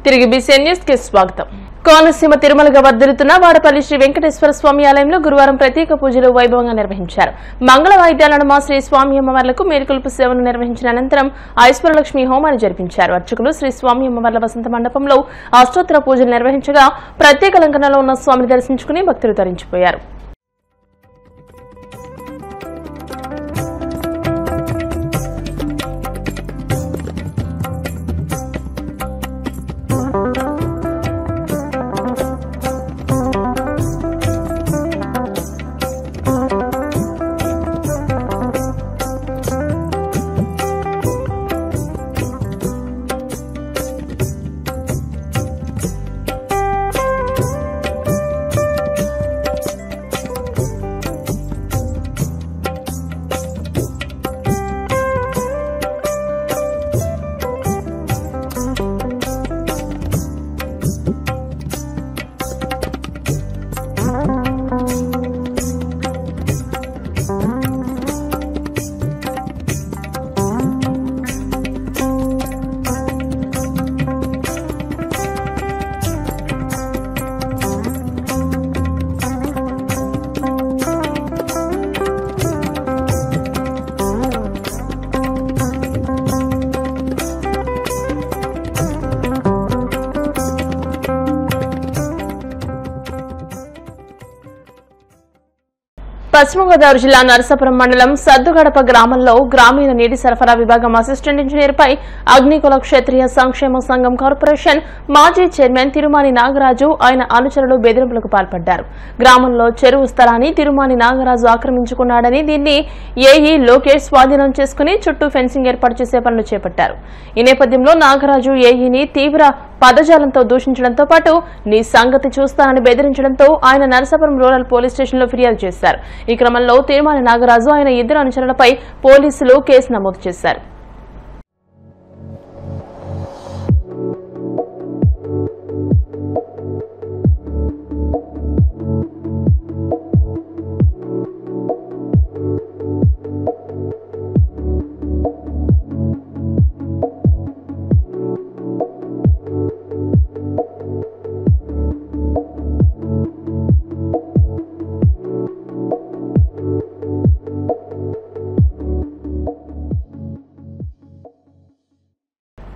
తిరిగి BCN news కి స్వాగతం. కోనసీమ తిరుమలగా వర్ధిల్లుతున్న వాడపల్లి శ్రీ వెంకటేశ్వర స్వామి ఆలయంలో గురువారం ప్రత్యేక పూజలు వైభవంగా నిర్వహించారు. మంగళ వాయిద్యాల నడుమ శ్రీ స్వామి అమ్మవార్లకు మేలుకొలుపు సేవను నిర్వహించిన అనంతరం ఐశ్వర్యలక్ష్మి హోమాన్ని జరిపించారు. అర్చకులు శ్రీ స్వామి అమ్మవార్ల వసంత మండపంలో అష్టోత్తర పూజలు నిర్వహించగా ప్రత్యేక అలంకరణలో ఉన్న స్వామిని దర్శించుకుని భక్తులు తరించిపోయారు. పశ్చిమ గోదావరి జిల్లా నరసాపురం మండలం సద్దుగడప గ్రామంలో గ్రామీణ నీటి సరఫరా విభాగం అసిస్టెంట్ ఇంజనీర్పై అగ్నికుల క్షత్రియ సంక్షేమ సంఘం కార్పొరేషన్ మాజీ చైర్మన్ తిరుమాని నాగరాజు ఆయన అనుచరులు బెదిరింపులకు పాల్పడ్డారు. గ్రామంలో చెరువు స్థలాన్ని తిరుమాని నాగరాజు ఆక్రమించుకున్నాడని దీన్ని ఏఈ లోకేష్ స్వాధీనం చేసుకుని చుట్టూ ఫెన్సింగ్ ఏర్పాటు చేసే పనులు చేపట్టారు. ఈ నేపథ్యంలో నాగరాజు ఏఈని తీవ్ర పదజాలంతో దూషించడంతో పాటు నీ సంగతి చూస్తానని బెదిరించడంతో ఆయన నరసాపురం రూరల్ పోలీస్ స్టేషన్లో ఫిర్యాదు చేశారు. ఈ క్రమంలో తిరుమల నాగరాజు ఆయన ఇద్దరు అనుచరులపై పోలీసులు కేసు నమోదు చేశారు.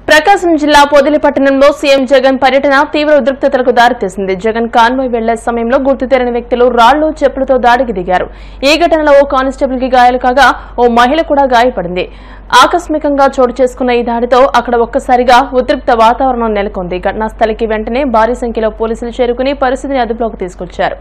ప్రకాశం జిల్లా పొదిలి పట్టణంలో సీఎం జగన్ పర్యటన తీవ్ర ఉద్రిక్తతలకు దారితీసింది. జగన్ కాన్వాయ్ వెళ్లే సమయంలో గుర్తు తెరని వ్యక్తులు రాళ్లు చెప్పులతో దాడికి దిగారు. ఈ ఘటనలో ఓ కానిస్టేబుల్ కి గాయాలు కాగా ఓ మహిళ కూడా గాయపడింది. ఆకస్మికంగా చోటు చేసుకున్న ఈ దాడితో అక్కడ ఒక్కసారిగా ఉద్రిక్త వాతావరణం నెలకొంది. ఘటనా స్థలికి వెంటనే భారీ సంఖ్యలో పోలీసులు చేరుకుని పరిస్థితిని అదుపులోకి తీసుకొచ్చారు.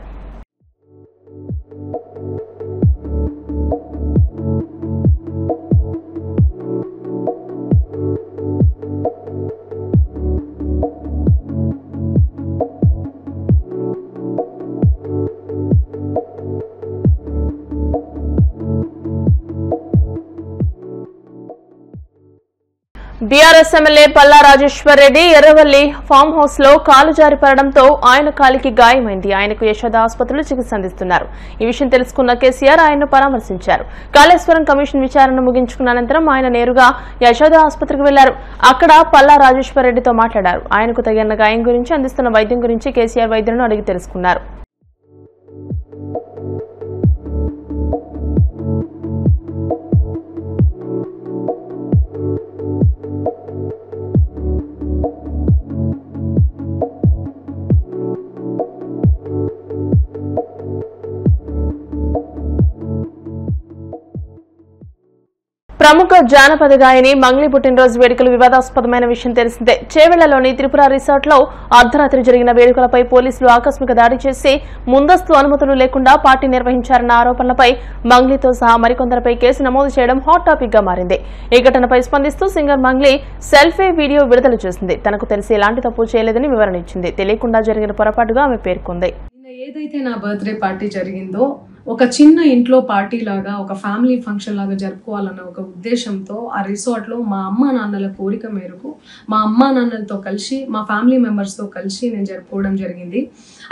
BRS MLA Palla Rajeshwar Reddy Erravalli farm house లో కాలు జారి పడడంతో ఆయన కాలికి గాయమైంది. ఆయనకు యశోద ఆసుపత్రిలో చికిత్స అందిస్తున్నారు. ఈ విషయం తెలుసుకున్న కేసీఆర్ ఆయన్ను పరామర్శించారు. కాళేశ్వరం కమిషన్ విచారణను ముగించుకున్న అనంతరం ఆయన నేరుగా యశోద ఆసుపత్రికి వెళ్లారు. అక్కడ పల్లా రాజేశ్వర్ రెడ్డితో మాట్లాడారు. ఆయనకు తగిన గాయం గురించి, అందిస్తున్న వైద్యం గురించి కేసీఆర్ వైద్యులను అడిగి తెలుసుకున్నారు. ప్రముఖ జానపద గాయని మంగ్లీ పుట్టినరోజు వేడుకలు వివాదాస్పదమైన విషయం తెలిసిందే. చేవెళ్లలోని త్రిపుర రిసార్ట్ లో అర్ధరాత్రి జరిగిన వేడుకలపై పోలీసులు ఆకస్మిక దాడి చేసి ముందస్తు అనుమతులు లేకుండా పార్టీ నిర్వహించారన్న ఆరోపణలపై మంగ్లీతో సహా మరికొందరిపై కేసు నమోదు చేయడం హాట్ టాపిక్ గా మారింది. ఈ ఘటనపై స్పందిస్తూ సింగర్ మంగ్లీ సెల్ఫీ వీడియో విడుదల చేసింది. తనకు తెలిసి ఎలాంటి తప్పు చేయలేదని వివరణ ఇచ్చింది. తెలియకుండా జరిగిన పొరపాటుగా ఆమె పేర్కొంది. ఏదైతే నా బర్త్డే పార్టీ జరిగిందో ఒక చిన్న ఇంట్లో పార్టీ లాగా ఒక ఫ్యామిలీ ఫంక్షన్ లాగా జరుపుకోవాలన్న ఒక ఉద్దేశంతో ఆ రిసార్ట్లో మా అమ్మా నాన్నల కోరిక మేరకు మా అమ్మా నాన్నలతో కలిసి మా ఫ్యామిలీ మెంబర్స్తో కలిసి నేను జరుపుకోవడం జరిగింది.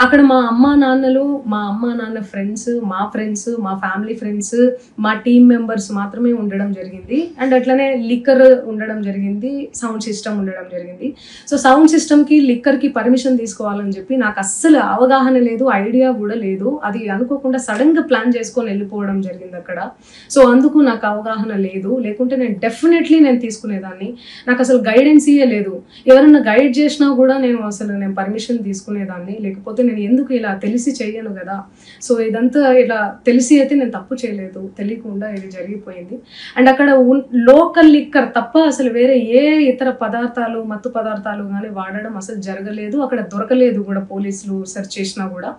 అక్కడ మా అమ్మా నాన్న ఫ్రెండ్స్, మా ఫ్యామిలీ ఫ్రెండ్స్, మా టీమ్ మెంబర్స్ మాత్రమే ఉండడం జరిగింది. అండ్ అట్లనే లిక్కర్ ఉండడం జరిగింది, సౌండ్ సిస్టమ్ ఉండడం జరిగింది. సో సౌండ్ సిస్టమ్కి లిక్కర్కి పర్మిషన్ తీసుకోవాలని చెప్పి నాకు అస్సలు అవగాహన లేదు, ఐడియా కూడా లేదు. అది అనుకోకుండా సడన్గా ప్లాన్ చేసుకొని వెళ్ళిపోవడం జరిగింది అక్కడ. సో అందుకు నాకు అవగాహన లేదు, లేకుంటే నేను డెఫినెట్లీ తీసుకునేదాన్ని. నాకు అసలు గైడెన్సీయే లేదు. ఎవరన్నా గైడ్ చేసినా కూడా నేను పర్మిషన్ తీసుకునేదాన్ని, లేకపోతే నేను ఎందుకు ఇలా తెలిసి చెయ్యను కదా. సో ఇదంతా ఇలా తెలిసి అయితే నేను తప్పు చేయలేదు, తెలియకుండా ఇది జరిగిపోయింది. అండ్ అక్కడ లోకల్ లిక్కర్ తప్ప అసలు వేరే ఏ ఇతర పదార్థాలు, మత్తు పదార్థాలు కానీ వాడడం అసలు జరగలేదు. అక్కడ దొరకలేదు కూడా, పోలీసులు సెర్చ్ చేసినా కూడా.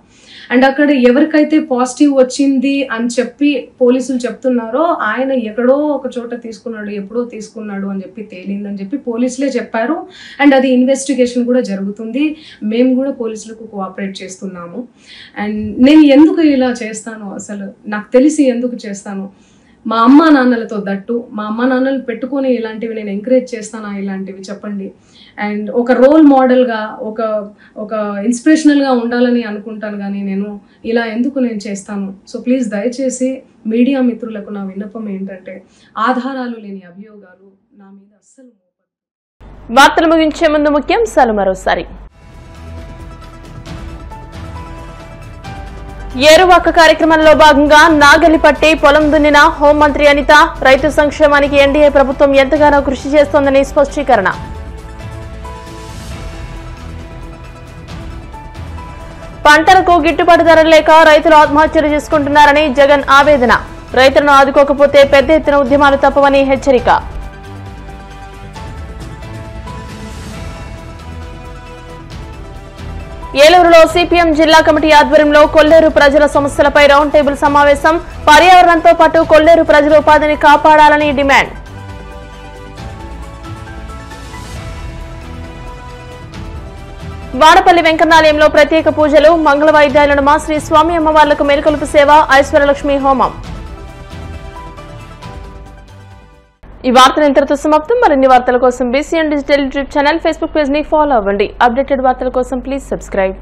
అండ్ అక్కడ ఎవరికైతే పాజిటివ్ వచ్చింది అని చెప్పి పోలీసులు చెప్తున్నారో ఆయన ఎక్కడో ఒక చోట తీసుకున్నాడు, ఎప్పుడో తీసుకున్నాడు అని చెప్పి తేలిందని చెప్పి పోలీసులే చెప్పారు. అండ్ అది ఇన్వెస్టిగేషన్ కూడా జరుగుతుంది. మేము కూడా పోలీసులకు కోఆపరేట్ చేస్తున్నాము. అండ్ నేను ఎందుకు ఇలా చేస్తాను, అసలు నాకు తెలిసి ఎందుకు చేస్తాను, మా అమ్మా నాన్నలతో దట్టు మా అమ్మా నాన్నలు పెట్టుకొని ఇలాంటివి నేను ఎంకరేజ్ చేస్తానా, ఇలాంటివి చెప్పండి. అండ్ ఒక రోల్ మోడల్గా, ఒక ఇన్స్పిరేషనల్గా ఉండాలని అనుకుంటాను, కానీ నేను ఇలా ఎందుకు చేస్తాను. సో ప్లీజ్ దయచేసి మీడియా మిత్రులకు నా విన్నపం ఏంటంటే, ఆధారాలు లేని అభియోగాలు నా మీద అస్సలు. వార్తలు ముగించే ముందు ముఖ్యాంశాలు మరోసారి. ఏరువాక కార్యక్రమంలో భాగంగా నాగలిపట్టి పొలం దున్నిన హోంమంత్రి అనిత. రైతు సంక్షేమానికి ఎన్డీఏ ప్రభుత్వం ఎంతగానో కృషి చేస్తోందని స్పష్టీకరణ. పంటలకు గిట్టుబాటు ధర లేక రైతులు ఆత్మహత్యలు చేసుకుంటున్నారని జగన్ ఆవేదన. రైతులను ఆదుకోకపోతే పెద్ద ఎత్తున ఉద్యమాలు తప్పవని హెచ్చరిక. ఏలూరులో సిపిఎం జిల్లా కమిటీ ఆధ్వర్యంలో కొల్లేరు ప్రజల సమస్యలపై రౌండ్ టేబుల్ సమావేశం. పర్యావరణంతో పాటు కొల్లేరు ప్రజల ఉపాధిని కాపాడాలని డిమాండ్. వాడపల్లి వెంకన్నాలయంలో ప్రత్యేక పూజలు. మంగళ వాయిద్యాలను మా శ్రీ స్వామి అమ్మవార్లకు మేలుకొలుపు సేవ, ఐశ్వర్యలక్ష్మి హోమం. ఈ వార్తలు ఇంతటితో సమాప్తం. మరిన్ని వార్తల కోసం BCN digital YouTube channel, Facebook page ని ఫాలో అవ్వండి. అప్డేటెడ్ వార్తల కోసం ప్లీజ్ సబ్స్క్రైబ్.